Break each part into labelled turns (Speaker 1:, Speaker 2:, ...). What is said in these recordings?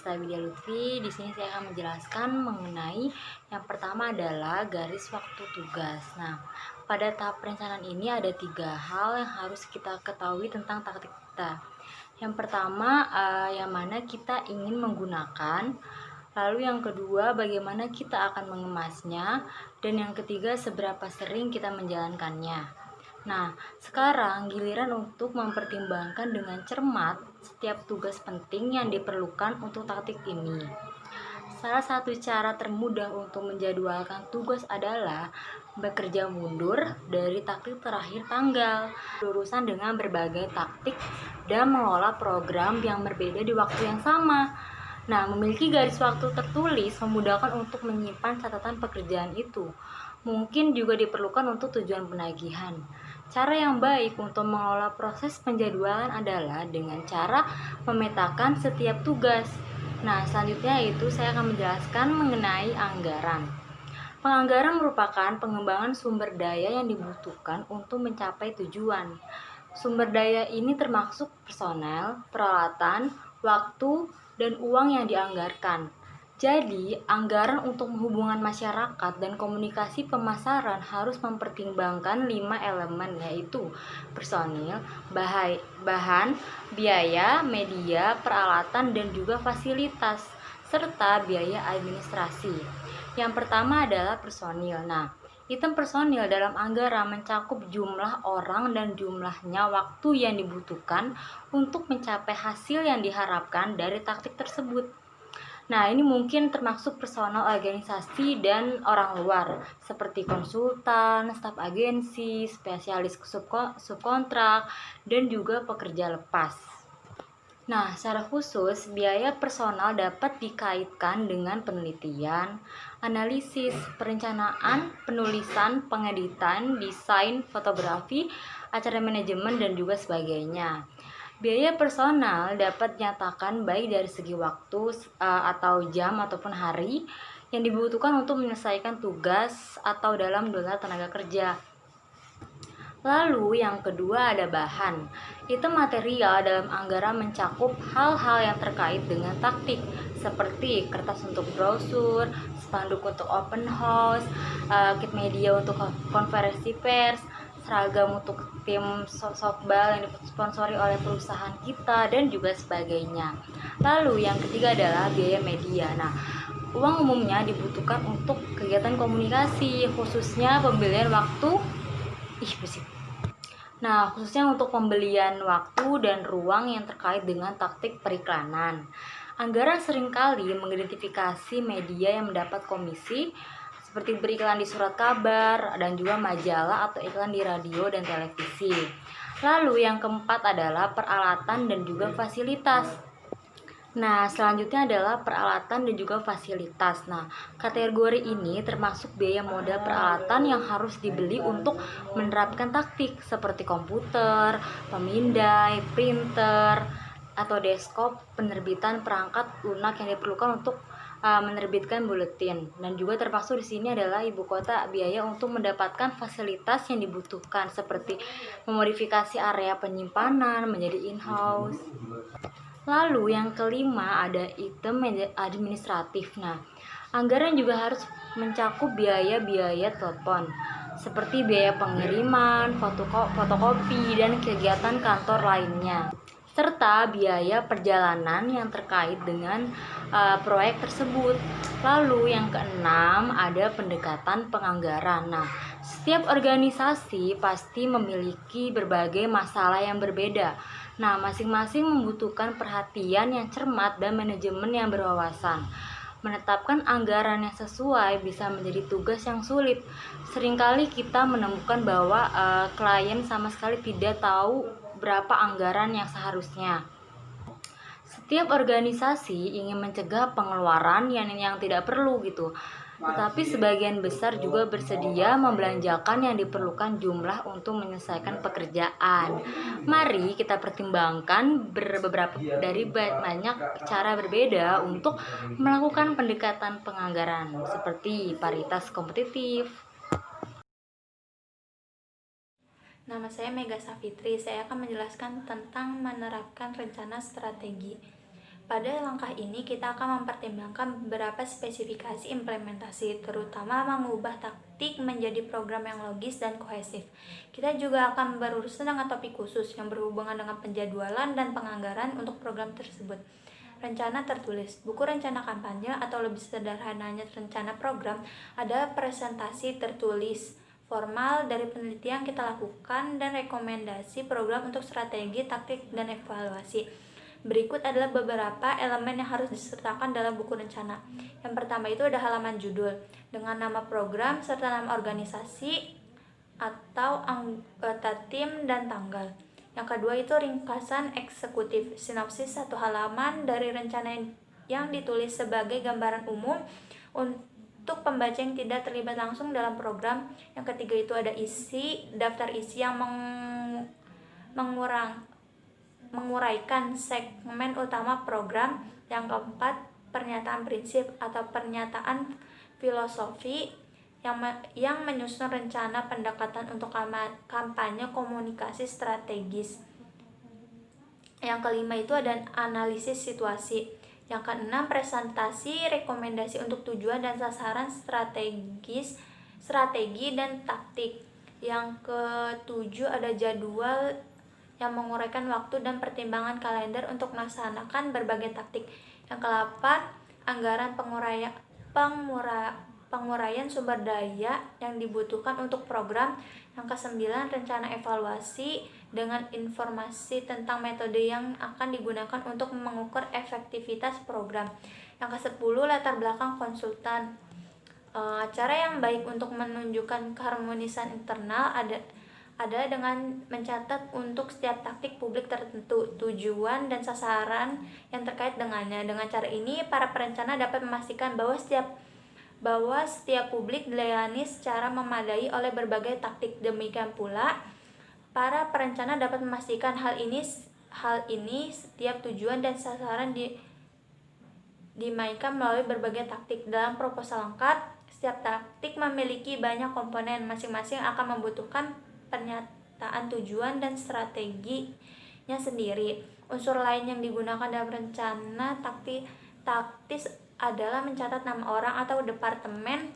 Speaker 1: Nesta Widya Lutfi. Di sini saya akan menjelaskan mengenai yang pertama adalah garis waktu tugas. Nah, pada tahap perencanaan ini ada 3 hal yang harus kita ketahui tentang taktik kita. Yang pertama, yang mana kita ingin menggunakan. Lalu yang kedua, bagaimana kita akan mengemasnya. Dan yang ketiga, seberapa sering kita menjalankannya. Nah, sekarang giliran untuk mempertimbangkan dengan cermat setiap tugas penting yang diperlukan untuk taktik ini. Salah satu cara termudah untuk menjadwalkan tugas adalah bekerja mundur dari taktik terakhir tanggal, berurusan dengan berbagai taktik, dan mengelola program yang berbeda di waktu yang sama. Nah, memiliki garis waktu tertulis memudahkan untuk menyimpan catatan pekerjaan itu. Mungkin juga diperlukan untuk tujuan penagihan. Cara yang baik untuk mengelola proses penjadwalan adalah dengan cara memetakan setiap tugas. Nah, selanjutnya itu saya akan menjelaskan mengenai anggaran. Penganggaran merupakan pengembangan sumber daya yang dibutuhkan untuk mencapai tujuan. Sumber daya ini termasuk personel, peralatan, waktu, dan uang yang dianggarkan. Jadi, anggaran untuk hubungan masyarakat dan komunikasi pemasaran harus mempertimbangkan 5 elemen, yaitu personil, bahan, biaya, media, peralatan, dan juga fasilitas, serta biaya administrasi. Yang pertama adalah personil. Nah, item personil dalam anggaran mencakup jumlah orang dan jumlahnya waktu yang dibutuhkan untuk mencapai hasil yang diharapkan dari taktik tersebut. Nah, ini mungkin termasuk personal organisasi dan orang luar, seperti konsultan, staf agensi, spesialis subkontrak, dan juga pekerja lepas. Nah, secara khusus, biaya personal dapat dikaitkan dengan penelitian, analisis, perencanaan, penulisan, pengeditan, desain, fotografi, acara manajemen, dan juga sebagainya. Biaya personal dapat dinyatakan baik dari segi waktu atau jam ataupun hari yang dibutuhkan untuk menyelesaikan tugas atau dalam dolar tenaga kerja. Lalu yang kedua ada bahan. Item material dalam anggaran mencakup hal-hal yang terkait dengan taktik seperti kertas untuk brosur, spanduk untuk open house, kit media untuk konferensi pers, seragam untuk tim softball yang disponsori oleh perusahaan kita, dan juga sebagainya. Lalu yang ketiga adalah biaya media. Nah, uang umumnya dibutuhkan untuk kegiatan komunikasi, khususnya pembelian waktu. Nah, khususnya untuk pembelian waktu dan ruang yang terkait dengan taktik periklanan. Anggaran seringkali mengidentifikasi media yang mendapat komisi seperti beriklan di surat kabar dan juga majalah atau iklan di radio dan televisi. Lalu yang keempat adalah peralatan dan juga fasilitas. Nah, selanjutnya adalah peralatan dan juga fasilitas. Nah, kategori ini termasuk biaya modal peralatan yang harus dibeli untuk menerapkan taktik seperti komputer, pemindai, printer, atau desktop, penerbitan perangkat lunak yang diperlukan untuk menerbitkan buletin. Dan juga termasuk di sini adalah ibu kota biaya untuk mendapatkan fasilitas yang dibutuhkan seperti memodifikasi area penyimpanan menjadi in-house. Lalu yang kelima ada item administratif. Nah, anggaran juga harus mencakup biaya-biaya telepon seperti biaya pengiriman, fotokopi, dan kegiatan kantor lainnya, serta biaya perjalanan yang terkait dengan proyek tersebut. Lalu yang keenam ada pendekatan penganggaran. Nah, setiap organisasi pasti memiliki berbagai masalah yang berbeda. Nah, masing-masing membutuhkan perhatian yang cermat dan manajemen yang berwawasan. Menetapkan anggaran yang sesuai bisa menjadi tugas yang sulit. Seringkali kita menemukan bahwa klien sama sekali tidak tahu berapa anggaran yang seharusnya. Setiap organisasi ingin mencegah pengeluaran yang tidak perlu gitu. Tetapi sebagian besar juga bersedia membelanjakan yang diperlukan jumlah untuk menyelesaikan pekerjaan. Mari kita pertimbangkan beberapa dari banyak cara berbeda untuk melakukan pendekatan penganggaran seperti paritas kompetitif.
Speaker 2: Nama saya Mega Safitri. Saya akan menjelaskan tentang menerapkan rencana strategi. Pada langkah ini kita akan mempertimbangkan beberapa spesifikasi implementasi, terutama mengubah taktik menjadi program yang logis dan kohesif. Kita juga akan berurusan dengan topik khusus yang berhubungan dengan penjadwalan dan penganggaran untuk program tersebut. Rencana tertulis. Buku rencana kampanye atau lebih sederhananya rencana program adalah presentasi tertulis formal dari penelitian yang kita lakukan dan rekomendasi program untuk strategi, taktik, dan evaluasi. Berikut adalah beberapa elemen yang harus disertakan dalam buku rencana. Yang pertama itu ada halaman judul dengan nama program serta nama organisasi atau anggota tim dan tanggal. Yang kedua itu ringkasan eksekutif, sinopsis 1 halaman dari rencana yang ditulis sebagai gambaran umum untuk pembaca yang tidak terlibat langsung dalam program. Yang ketiga itu ada isi, daftar isi yang menguraikan segmen utama program. Yang keempat, pernyataan prinsip atau pernyataan filosofi yang menyusun rencana pendekatan untuk kampanye komunikasi strategis. Yang kelima itu ada analisis situasi. Yang keenam, presentasi rekomendasi untuk tujuan dan sasaran strategi dan taktik. Yang ketujuh ada jadwal yang menguraikan waktu dan pertimbangan kalender untuk melaksanakan berbagai taktik. Yang ke-8, anggaran penguraian sumber daya yang dibutuhkan untuk program. Yang ke-9, rencana evaluasi dengan informasi tentang metode yang akan digunakan untuk mengukur efektivitas program. Yang ke-10, latar belakang konsultan. Cara yang baik untuk menunjukkan keharmonisan internal adalah dengan mencatat untuk setiap taktik publik tertentu, tujuan dan sasaran yang terkait dengannya. Dengan cara ini, para perencana dapat memastikan bahwa setiap publik dilayani secara memadai oleh berbagai taktik. Demikian pula, para perencana dapat memastikan hal ini setiap tujuan dan sasaran dimainkan melalui berbagai taktik. Dalam proposal lengkap, setiap taktik memiliki banyak komponen, masing-masing akan membutuhkan pernyataan tujuan dan strateginya sendiri. Unsur lain yang digunakan dalam rencana taktis adalah mencatat nama orang atau departemen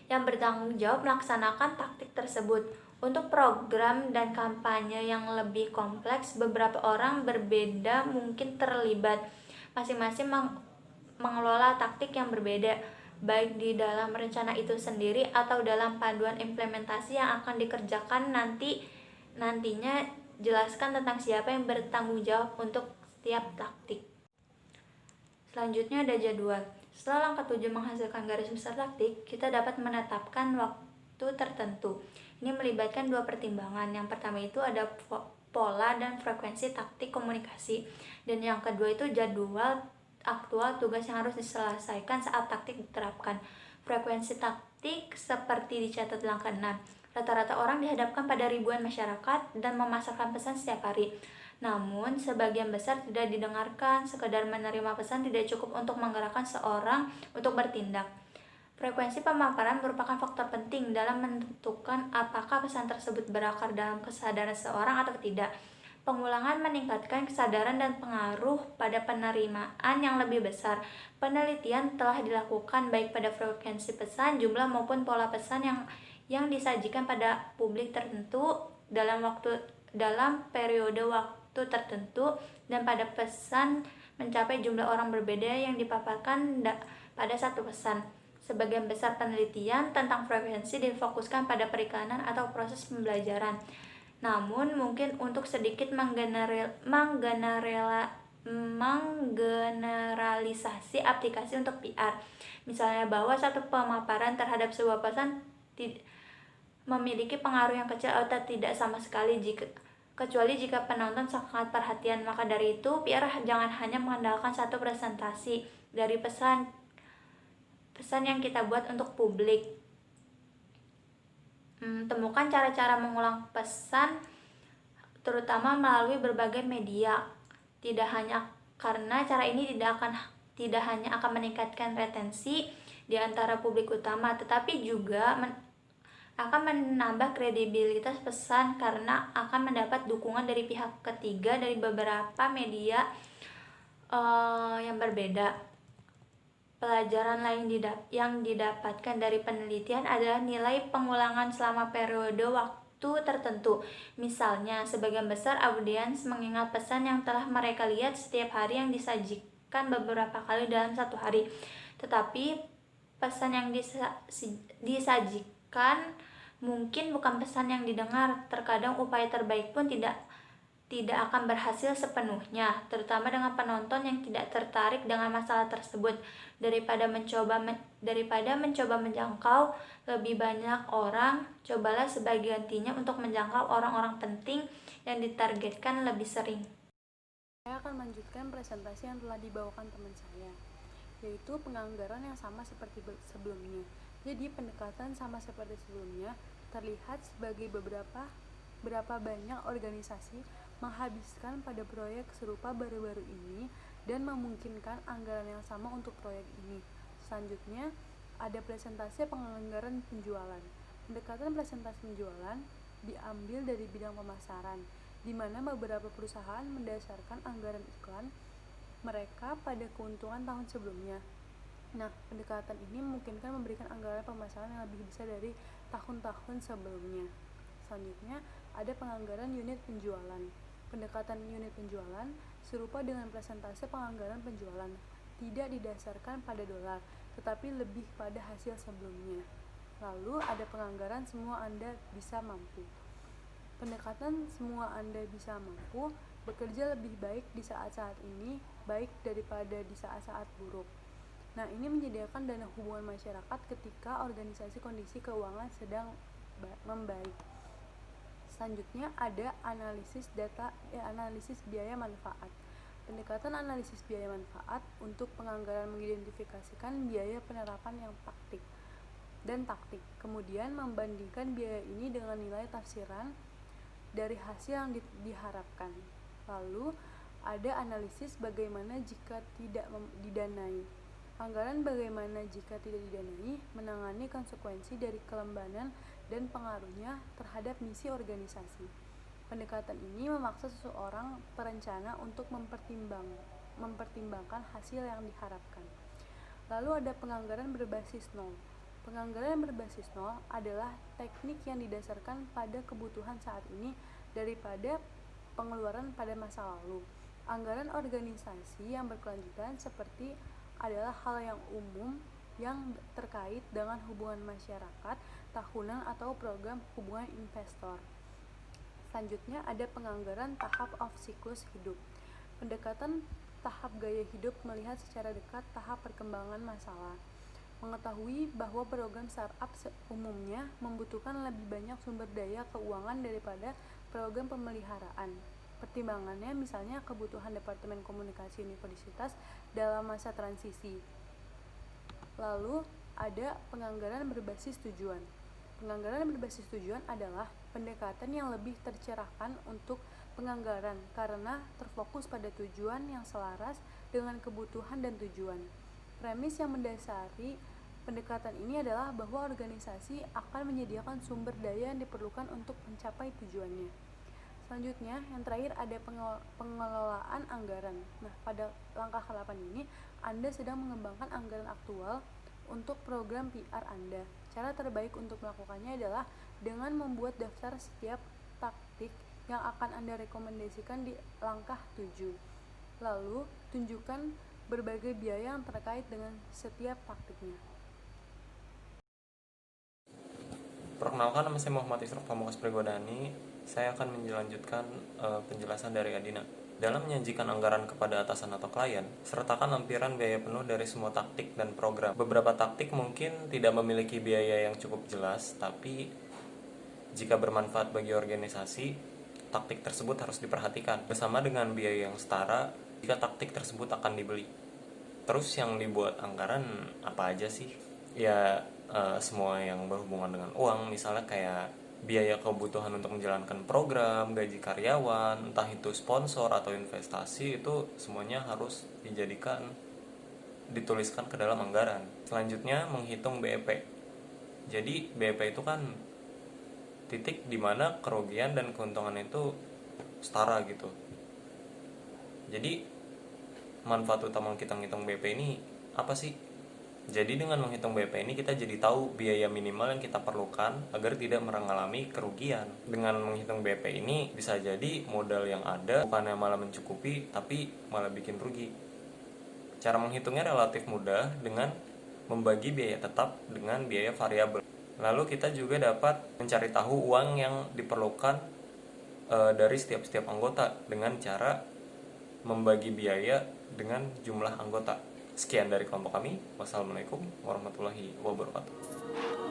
Speaker 2: yang bertanggung jawab melaksanakan taktik tersebut. Untuk program dan kampanye yang lebih kompleks, beberapa orang berbeda mungkin terlibat, masing-masing mengelola taktik yang berbeda, baik di dalam rencana itu sendiri atau dalam paduan implementasi yang akan dikerjakan nantinya. Jelaskan tentang siapa yang bertanggung jawab untuk setiap taktik. Selanjutnya ada jadwal. Setelah langkah 7 menghasilkan garis besar taktik, kita dapat menetapkan waktu tertentu. Ini melibatkan 2 pertimbangan. Yang pertama itu ada pola dan frekuensi taktik komunikasi, dan yang kedua itu jadwal aktual tugas yang harus diselesaikan saat taktik diterapkan. Frekuensi taktik seperti dicatat langkah 6. Rata-rata orang dihadapkan pada ribuan masyarakat dan memasarkan pesan setiap hari. Namun, sebagian besar tidak didengarkan. Sekedar menerima pesan tidak cukup untuk menggerakkan seorang untuk bertindak. Frekuensi pemaparan merupakan faktor penting dalam menentukan apakah pesan tersebut berakar dalam kesadaran seorang atau tidak. Pengulangan meningkatkan kesadaran dan pengaruh pada penerimaan yang lebih besar. Penelitian telah dilakukan baik pada frekuensi pesan, jumlah maupun pola pesan yang disajikan pada publik tertentu dalam periode waktu tertentu, dan pada pesan mencapai jumlah orang berbeda yang dipaparkan pada satu pesan. Sebagian besar penelitian tentang frekuensi difokuskan pada periklanan atau proses pembelajaran. Namun mungkin untuk sedikit menggeneralisasi aplikasi untuk PR. Misalnya bahwa satu pemaparan terhadap sebuah pesan memiliki pengaruh yang kecil atau tidak sama sekali kecuali jika penonton sangat perhatian. Maka dari itu, PR jangan hanya mengandalkan satu presentasi dari pesan yang kita buat untuk publik. Temukan cara-cara mengulang pesan terutama melalui berbagai media. Tidak hanya karena cara ini tidak hanya akan meningkatkan retensi di antara publik utama, tetapi juga akan menambah kredibilitas pesan karena akan mendapat dukungan dari pihak ketiga dari beberapa media yang berbeda. Pelajaran lain yang didapatkan dari penelitian adalah nilai pengulangan selama periode waktu tertentu. Misalnya, sebagian besar audiens mengingat pesan yang telah mereka lihat setiap hari yang disajikan beberapa kali dalam satu hari. Tetapi pesan yang disajikan mungkin bukan pesan yang didengar. Terkadang upaya terbaik pun tidak akan berhasil sepenuhnya, terutama dengan penonton yang tidak tertarik dengan masalah tersebut. Daripada mencoba menjangkau lebih banyak orang, cobalah sebagai gantinya untuk menjangkau orang-orang penting yang ditargetkan lebih sering.
Speaker 3: Saya akan melanjutkan presentasi yang telah dibawakan teman saya, yaitu penganggaran yang sama seperti sebelumnya. Jadi pendekatan sama seperti sebelumnya terlihat sebagai berapa banyak organisasi menghabiskan pada proyek serupa baru-baru ini dan memungkinkan anggaran yang sama untuk proyek ini. Selanjutnya, ada presentasi penganggaran penjualan. Pendekatan presentasi penjualan diambil dari bidang pemasaran, di mana beberapa perusahaan mendasarkan anggaran iklan mereka pada keuntungan tahun sebelumnya. Nah, pendekatan ini memungkinkan memberikan anggaran pemasaran yang lebih besar dari tahun-tahun sebelumnya. Selanjutnya, ada penganggaran unit penjualan. Pendekatan unit penjualan serupa dengan presentase penganggaran penjualan, tidak didasarkan pada dolar, tetapi lebih pada hasil sebelumnya. Lalu ada penganggaran semua Anda bisa mampu. Pendekatan semua Anda bisa mampu bekerja lebih baik di saat-saat ini, baik daripada di saat-saat buruk. Nah, ini menyediakan dana hubungan masyarakat ketika organisasi kondisi keuangan sedang membaik. Selanjutnya ada analisis biaya manfaat. Pendekatan analisis biaya manfaat untuk penganggaran mengidentifikasikan biaya penerapan yang taktik. Kemudian membandingkan biaya ini dengan nilai tafsiran dari hasil yang diharapkan. Lalu ada analisis bagaimana jika tidak didanai. Anggaran bagaimana jika tidak didanai menangani konsekuensi dari kelembanan dan pengaruhnya terhadap misi organisasi. Pendekatan ini memaksa seseorang perencana untuk mempertimbangkan hasil yang diharapkan. Lalu ada penganggaran berbasis nol. Penganggaran berbasis nol adalah teknik yang didasarkan pada kebutuhan saat ini daripada pengeluaran pada masa lalu. Anggaran organisasi yang berkelanjutan seperti adalah hal yang umum yang terkait dengan hubungan masyarakat tahunan atau program hubungan investor. Selanjutnya ada penganggaran tahap of siklus hidup. Pendekatan tahap gaya hidup melihat secara dekat tahap perkembangan masalah. Mengetahui bahwa program startup umumnya membutuhkan lebih banyak sumber daya keuangan daripada program pemeliharaan. Pertimbangannya misalnya kebutuhan Departemen Komunikasi Universitas dalam masa transisi. Lalu ada penganggaran berbasis tujuan. Penganggaran berbasis tujuan adalah pendekatan yang lebih tercerahkan untuk penganggaran karena terfokus pada tujuan yang selaras dengan kebutuhan dan tujuan. Premis yang mendasari pendekatan ini adalah bahwa organisasi akan menyediakan sumber daya yang diperlukan untuk mencapai tujuannya. Selanjutnya, yang terakhir ada pengelolaan anggaran. Nah, pada langkah ke-8 ini, Anda sedang mengembangkan anggaran aktual untuk program PR Anda. Cara terbaik untuk melakukannya adalah dengan membuat daftar setiap taktik yang akan Anda rekomendasikan di langkah 7. Lalu, tunjukkan berbagai biaya yang terkait dengan setiap taktiknya.
Speaker 4: Perkenalkan, nama saya Muhammad Israf Pamungkas Prigodani. Saya akan melanjutkan penjelasan dari Adina. Dalam menyajikan anggaran kepada atasan atau klien, sertakan lampiran biaya penuh dari semua taktik dan program. Beberapa taktik mungkin tidak memiliki biaya yang cukup jelas, tapi jika bermanfaat bagi organisasi, taktik tersebut harus diperhatikan bersama dengan biaya yang setara jika taktik tersebut akan dibeli. Terus yang dibuat anggaran apa aja sih? Ya semua yang berhubungan dengan uang, misalnya kayak biaya kebutuhan untuk menjalankan program, gaji karyawan, entah itu sponsor atau investasi, itu semuanya harus dituliskan ke dalam anggaran. Selanjutnya menghitung BEP. Jadi BEP itu kan titik dimana kerugian dan keuntungan itu setara gitu. Jadi manfaat utama kita menghitung BP ini apa sih? Jadi dengan menghitung BP ini kita jadi tahu biaya minimal yang kita perlukan agar tidak mengalami kerugian. Dengan menghitung BP ini bisa jadi modal yang ada bukannya malah mencukupi tapi malah bikin rugi. Cara menghitungnya relatif mudah dengan membagi biaya tetap dengan biaya variabel. Lalu kita juga dapat mencari tahu uang yang diperlukan dari setiap anggota dengan cara membagi biaya dengan jumlah anggota. Sekian dari kelompok kami. Wassalamualaikum warahmatullahi wabarakatuh.